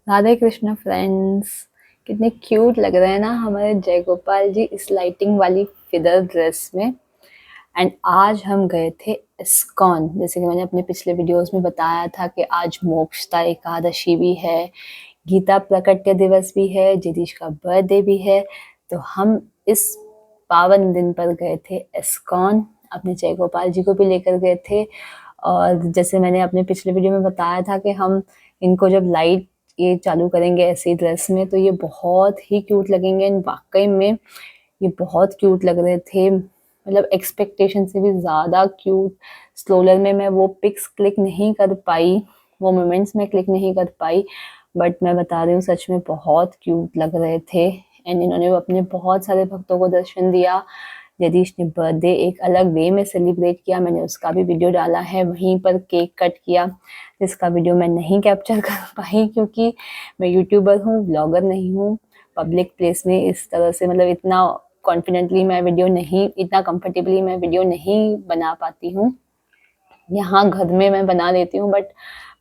Radhe Krishna friends. कितने cute लग रहे हैं ना हमारे जय गोपाल जी इस लाइटिंग वाली फिदर ड्रेस में। एंड आज हम गए थे इस्कॉन। जैसे कि मैंने अपने पिछले वीडियोस में बताया था कि आज मोक्षदा एकादशी भी है, गीता प्राकट्य दिवस भी है, जगदीश का बर्थडे भी है। तो हम इस पावन दिन पर गए थे इस्कॉन, अपने जय गोपाल जी को भी लेकर गए थे। और जैसे मैंने अपने पिछले वीडियो में बताया था कि हम इनको जब लाइट ये चालू करेंगे ऐसी ड्रेस में तो ये बहुत ही क्यूट लगेंगे। एंड वाकई में ये बहुत क्यूट लग रहे थे, मतलब एक्सपेक्टेशन से भी ज़्यादा क्यूट। स्लोलर में मैं वो पिक्स क्लिक नहीं कर पाई, वो मोमेंट्स में क्लिक नहीं कर पाई, बट मैं बता रही हूँ सच में बहुत क्यूट लग रहे थे। एंड इन्होंने अपने बहुत सारे भक्तों को दर्शन दिया। जगदीश ने बर्थडे एक अलग वे में सेलिब्रेट किया, मैंने उसका भी वीडियो डाला है। वहीं पर केक कट किया, जिसका वीडियो मैं नहीं कैप्चर कर पाई क्योंकि मैं यूट्यूबर हूँ, ब्लॉगर नहीं हूँ। पब्लिक प्लेस में इस तरह से मतलब इतना कॉन्फिडेंटली मैं वीडियो नहीं, इतना कंफर्टेबली मैं वीडियो नहीं बना पाती हूँ। यहाँ घर में मैं बना लेती हूँ, बट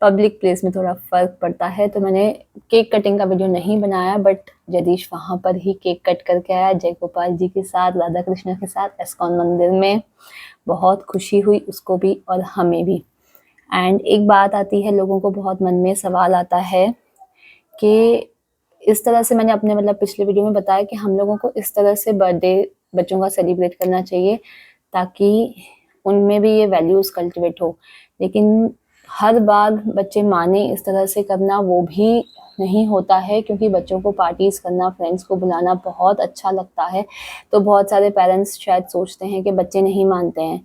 पब्लिक प्लेस में थोड़ा फ़र्क पड़ता है। तो मैंने केक कटिंग का वीडियो नहीं बनाया, बट जगदीश वहाँ पर ही केक कट करके आया जय गोपाल जी के साथ, राधा कृष्ण के साथ इस्कॉन मंदिर में। बहुत खुशी हुई उसको भी और हमें भी। एंड एक बात आती है, लोगों को बहुत मन में सवाल आता है कि इस तरह से मैंने अपने मतलब पिछले वीडियो में बताया कि हम लोगों को इस तरह से बर्थडे बच्चों का सेलिब्रेट करना चाहिए ताकि उनमें भी ये वैल्यूज़ कल्टिवेट हो। लेकिन हर बार बच्चे माने इस तरह से करना वो भी नहीं होता है, क्योंकि बच्चों को पार्टीज़ करना, फ्रेंड्स को बुलाना बहुत अच्छा लगता है। तो बहुत सारे पेरेंट्स शायद सोचते हैं कि बच्चे नहीं मानते हैं,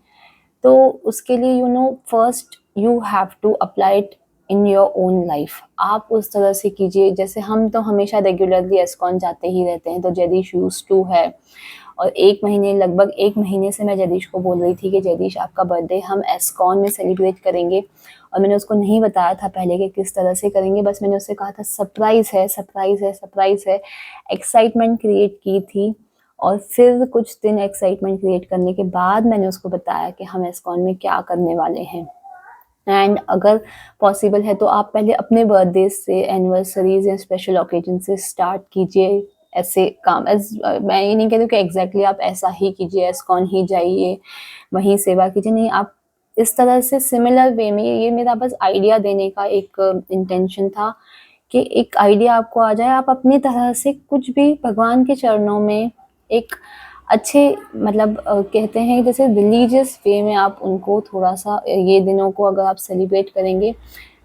तो उसके लिए first you have to apply it in your own life. आप उस तरह से कीजिए, जैसे हम तो हमेशा रेगुलरली एस्कॉन जाते ही रहते हैं, तो जयदीश यूज टू है। और एक महीने, लगभग एक महीने से मैं जयदीश को बोल रही थी कि जयदीश आपका बर्थडे हम एस्कॉन में सेलिब्रेट करेंगे। और मैंने उसको नहीं बताया था पहले कि किस तरह से करेंगे, बस मैंने उससे कहा था सरप्राइज है, सरप्राइज है, सरप्राइज है। एक्साइटमेंट क्रिएट की थी। और फिर कुछ दिन एक्साइटमेंट क्रिएट करने के बाद मैंने उसको बताया कि हम एस्कॉन में क्या करने वाले हैं। एंड अगर पॉसिबल है तो आप पहले अपने बर्थडे से, एनिवर्सरीज या स्पेशल ओकेजन से स्टार्ट कीजिए ऐसे काम। मैं ये नहीं कहती कि एग्जैक्टली आप ऐसा ही कीजिए, एस्कॉन ही जाइए, वहीं सेवा कीजिए, नहीं, आप इस तरह से सिमिलर वे में, ये मेरा बस आइडिया देने का एक इंटेंशन था कि एक आइडिया आपको आ जाए, आप अपनी तरह से कुछ भी भगवान के चरणों में एक अच्छे मतलब कहते हैं जैसे रिलीजियस वे में आप उनको थोड़ा सा ये दिनों को अगर आप सेलिब्रेट करेंगे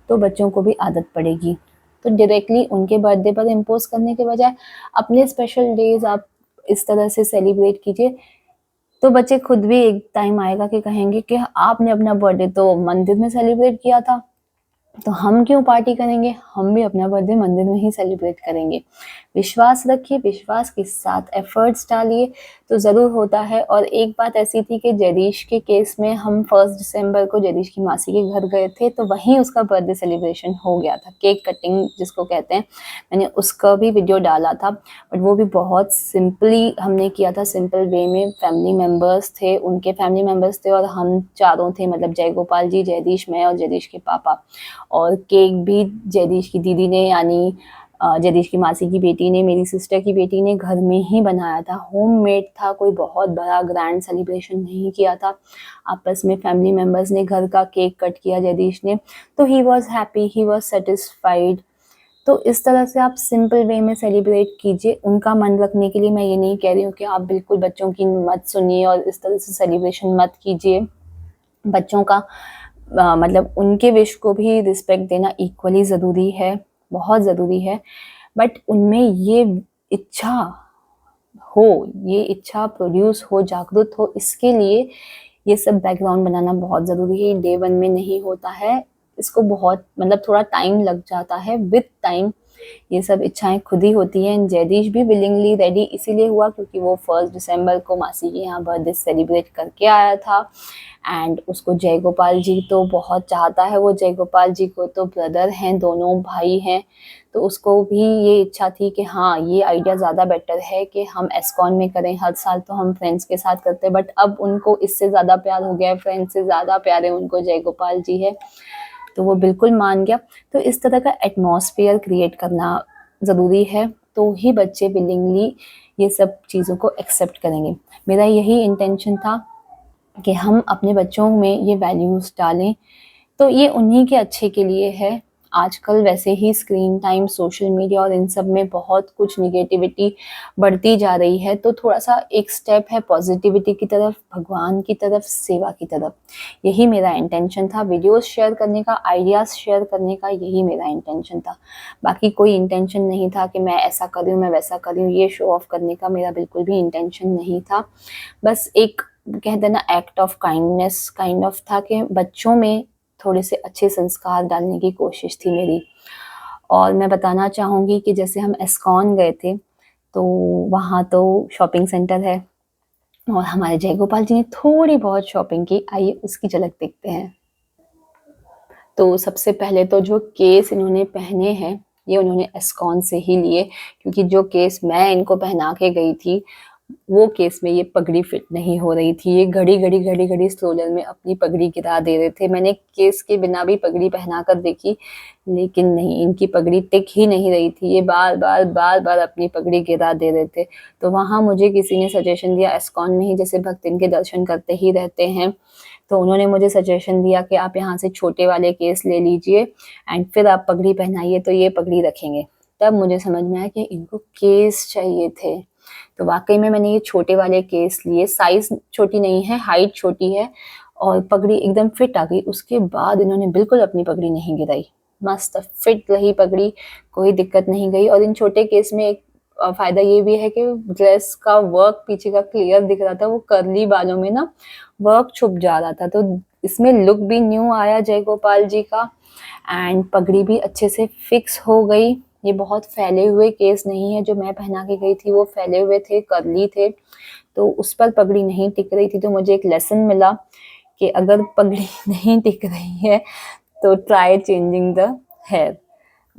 तो बच्चों को भी आदत पड़ेगी। तो डायरेक्टली उनके बर्थडे पर इम्पोज करने के बजाय अपने स्पेशल डेज आप इस तरह से सेलिब्रेट कीजिए, तो बच्चे खुद भी एक टाइम आएगा कि कहेंगे कि आपने अपना बर्थडे तो मंदिर में सेलिब्रेट किया था, तो हम क्यों पार्टी करेंगे, हम भी अपना बर्थडे मंदिर में ही सेलिब्रेट करेंगे। विश्वास रखिए, विश्वास के साथ एफर्ट्स डालिए तो ज़रूर होता है। और एक बात ऐसी थी कि जयदीश के केस में हम 1 दिसंबर को जयदीश की मासी के घर गए थे, तो वहीं उसका बर्थडे सेलिब्रेशन हो गया था, केक कटिंग जिसको कहते हैं। मैंने उसका भी वीडियो डाला था, बट वो भी बहुत सिंपली हमने किया था, सिंपल वे में। फैमिली मेम्बर्स थे, उनके फैमिली मेम्बर्स थे और हम चारों थे, मतलब जय गोपाल जी, जयदीश, मैं और जयदीश के पापा। और केक भी जयदीश की दीदी ने, यानी जयदीश की मासी की बेटी ने, मेरी सिस्टर की बेटी ने घर में ही बनाया था, होममेड था, कोई बहुत बड़ा ग्रैंड सेलिब्रेशन नहीं किया था। आपस में फैमिली मेम्बर्स ने घर का केक कट किया जयदीश ने, तो he was happy, he was satisfied. तो इस तरह से आप सिंपल वे में सेलिब्रेट कीजिए। उनका मन रखने के लिए मैं ये नहीं कह रही हूँ कि आप बिल्कुल बच्चों की मत सुनिए और इस तरह से सेलिब्रेशन मत कीजिए। बच्चों का मतलब उनके विश को भी रिस्पेक्ट देना इक्वली ज़रूरी है, बहुत ज़रूरी है। बट उनमें ये इच्छा हो, ये इच्छा प्रोड्यूस हो, जागरूक हो, इसके लिए ये सब बैकग्राउंड बनाना बहुत ज़रूरी है। डे वन में नहीं होता है, इसको बहुत मतलब थोड़ा टाइम लग जाता है। विद टाइम ये सब इच्छाएं खुद ही होती हैं। जयदीश भी विलिंगली रेडी इसीलिए हुआ क्योंकि वो 1 दिसंबर को मासी के यहाँ बर्थडे सेलिब्रेट करके आया था। एंड उसको जय गोपाल जी तो बहुत चाहता है, वो जय गोपाल जी को तो ब्रदर हैं, दोनों भाई हैं, तो उसको भी ये इच्छा थी कि हाँ, ये आइडिया ज़्यादा बेटर है कि हम एस्कॉन में करें। हर साल तो हम फ्रेंड्स के साथ करते हैं, बट अब उनको इससे ज़्यादा प्यार हो गया है, फ्रेंड्स से ज़्यादा प्यारे उनको जय गोपाल जी है। तो वो बिल्कुल मान गया। तो इस तरह का एटमॉस्फेयर क्रिएट करना ज़रूरी है, तो ही बच्चे विलिंगली ये सब चीज़ों को एक्सेप्ट करेंगे। मेरा यही इंटेंशन था कि हम अपने बच्चों में ये वैल्यूज़ डालें, तो ये उन्हीं के अच्छे के लिए है। आजकल वैसे ही स्क्रीन टाइम, सोशल मीडिया और इन सब में बहुत कुछ नेगेटिविटी बढ़ती जा रही है, तो थोड़ा-सा एक स्टेप है पॉज़िटिविटी की तरफ, भगवान की तरफ, सेवा की तरफ। यही मेरा इंटेंशन था, वीडियोज़ शेयर करने का, आइडियाज़ शेयर करने का, यही मेरा इंटेंशन था। बाकी कोई इंटेंशन नहीं था कि मैं ऐसा कर रही हूँ, मैं वैसा कर रही हूँ, ये शो ऑफ करने का मेरा बिल्कुल भी इंटेंशन नहीं था। बस एक कहते हैं ना act of kindness kind of था कि बच्चों में थोड़े से अच्छे संस्कार डालने की कोशिश थी मेरी। और मैं बताना चाहूँगी कि जैसे हम एस्कॉन गए थे, तो वहाँ तो शॉपिंग सेंटर है और हमारे जय गोपाल जी ने थोड़ी बहुत शॉपिंग की। आइए उसकी झलक देखते हैं। तो सबसे पहले तो जो केस इन्होंने पहने हैं, ये उन्होंने एस्कॉन से ही लिए, क्योंकि जो केस मैं इनको पहना के गई थी, वो केस में ये पगड़ी फिट नहीं हो रही थी। ये घड़ी-घड़ी स्ट्रोलर में अपनी पगड़ी गिरा दे रहे थे। मैंने केस के बिना भी पगड़ी पहना कर देखी, लेकिन नहीं, इनकी पगड़ी टिक ही नहीं रही थी। ये बार-बार अपनी पगड़ी गिरा दे रहे थे। तो वहाँ मुझे किसी ने सजेशन दिया, एस्कॉन में ही जैसे भक्त इनके दर्शन करते ही रहते हैं, तो उन्होंने मुझे सजेशन दिया कि आप यहाँ से छोटे वाले केस ले लीजिए एंड फिर आप पगड़ी पहनाइए, तो ये पगड़ी रखेंगे। तब मुझे समझ में आया कि इनको केस चाहिए थे। तो वाक़ई में मैंने ये छोटे वाले केस लिए, साइज़ छोटी नहीं है, हाइट छोटी है और पगड़ी एकदम फिट आ गई। उसके बाद इन्होंने बिल्कुल अपनी पगड़ी नहीं गिराई, मस्त फिट रही पगड़ी, कोई दिक्कत नहीं गई। और इन छोटे केस में एक फ़ायदा ये भी है कि ड्रेस का वर्क पीछे का क्लियर दिख रहा था, वो कर्ली बालों में ना वर्क छुप जा रहा था, तो इसमें लुक भी न्यू आया जय गोपाल जी का एंड पगड़ी भी अच्छे से फिक्स हो गई। ये बहुत फैले हुए केस नहीं है, जो मैं पहना के गई थी वो फैले हुए थे, कर्ली थे, तो उस पर पगड़ी नहीं टिक रही थी। तो मुझे एक लेसन मिला कि अगर पगड़ी नहीं टिक रही है तो ट्राई चेंजिंग द हेयर,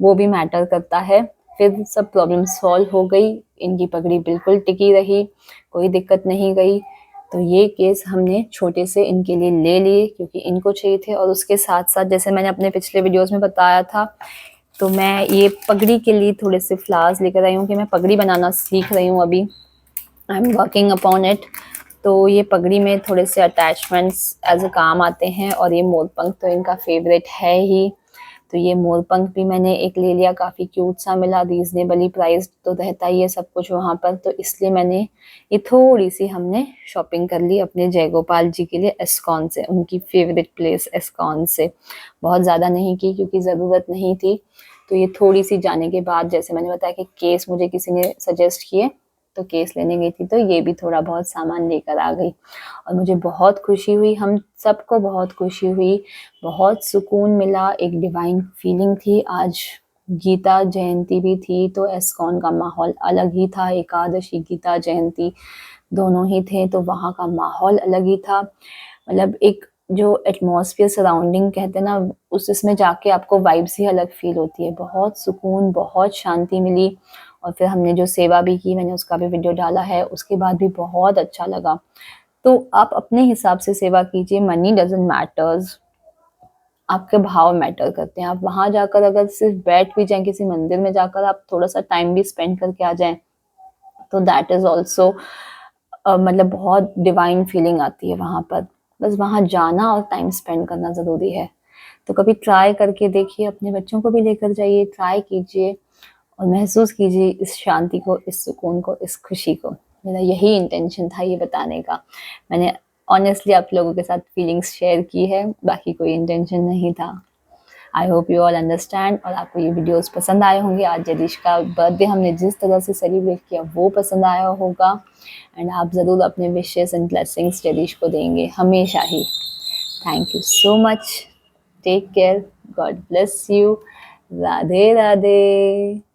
वो भी मैटर करता है। फिर सब प्रॉब्लम सॉल्व हो गई, इनकी पगड़ी बिल्कुल टिकी रही, कोई दिक्कत नहीं गई। तो ये केस हमने छोटे से इनके लिए ले लिए क्योंकि इनको चाहिए थे। और उसके साथ-साथ जैसे मैंने अपने पिछले वीडियोज़ में बताया था, तो मैं ये पगड़ी के लिए थोड़े से फ्लावर्स लेकर आई हूँ कि मैं पगड़ी बनाना सीख रही हूँ अभी, I am working upon it. तो ये पगड़ी में थोड़े से अटैचमेंट्स एज़ अ काम आते हैं और ये मोरपंख तो इनका फेवरेट है ही। तो ये मोरपंख भी मैंने एक ले लिया, काफ़ी क्यूट सा मिला, रीज़नेबली प्राइस्ड तो रहता ही है सब कुछ वहाँ पर, तो इसलिए मैंने ये थोड़ी-सी हमने शॉपिंग कर ली अपने जय गोपाल जी के लिए एस्कॉन से, उनकी फेवरेट प्लेस एस्कॉन से। बहुत ज़्यादा नहीं की क्योंकि ज़रूरत नहीं थी। तो ये थोड़ी-सी जाने के बाद जैसे मैंने बताया कि केस मुझे किसी ने सजेस्ट किए, तो केस लेने गई थी, तो ये भी थोड़ा बहुत सामान लेकर आ गई और मुझे बहुत खुशी हुई, हम सबको बहुत खुशी हुई, बहुत सुकून मिला, एक डिवाइन फीलिंग थी। आज गीता जयंती भी थी, तो एस्कॉन का माहौल अलग ही था, एकादशी, गीता जयंती दोनों ही थे, तो वहाँ का माहौल अलग ही था। मतलब एक जो एटमॉस्फेयर सराउंडिंग कहते हैं ना, इसमें जाके आपको वाइब्स ही अलग फ़ील होती है। बहुत सुकून, बहुत शांति मिली और फिर हमने जो सेवा भी की, मैंने उसका भी वीडियो डाला है, उसके बाद भी बहुत अच्छा लगा। तो आप अपने हिसाब से सेवा कीजिए, मनी डज़न्ट मैटर्स, आपके भाव मैटर करते हैं। आप वहाँ जाकर अगर सिर्फ़ बैठ भी जाएँ, किसी मंदिर में जाकर आप थोड़ा-सा टाइम भी स्पेंड करके आ जाएँ, तो दैट इज़ ऑल्सो मतलब बहुत डिवाइन फीलिंग आती है वहाँ पर। बस वहाँ जाना और टाइम स्पेंड करना ज़रूरी है। तो कभी ट्राई करके देखिए, अपने बच्चों को भी लेकर जाइए, ट्राई कीजिए और महसूस कीजिए इस शांति को, इस सुकून को, इस खुशी को। मेरा यही इंटेंशन था ये बताने का। मैंने ऑनेस्टली आप लोगों के साथ फीलिंग्स शेयर की है, बाकी कोई इंटेंशन नहीं था। I hope you all understand और आपको ये वीडियोस पसंद आए होंगे। आज जैदिश का बर्थडे हमने जिस तरह से सेलिब्रेट किया वो पसंद आया होगा एंड आप ज़रूर अपने विशेस एंड ब्लेसिंग्स जैदिश को देंगे हमेशा ही। Thank you so much, take care, God bless you, Radhe Radhe.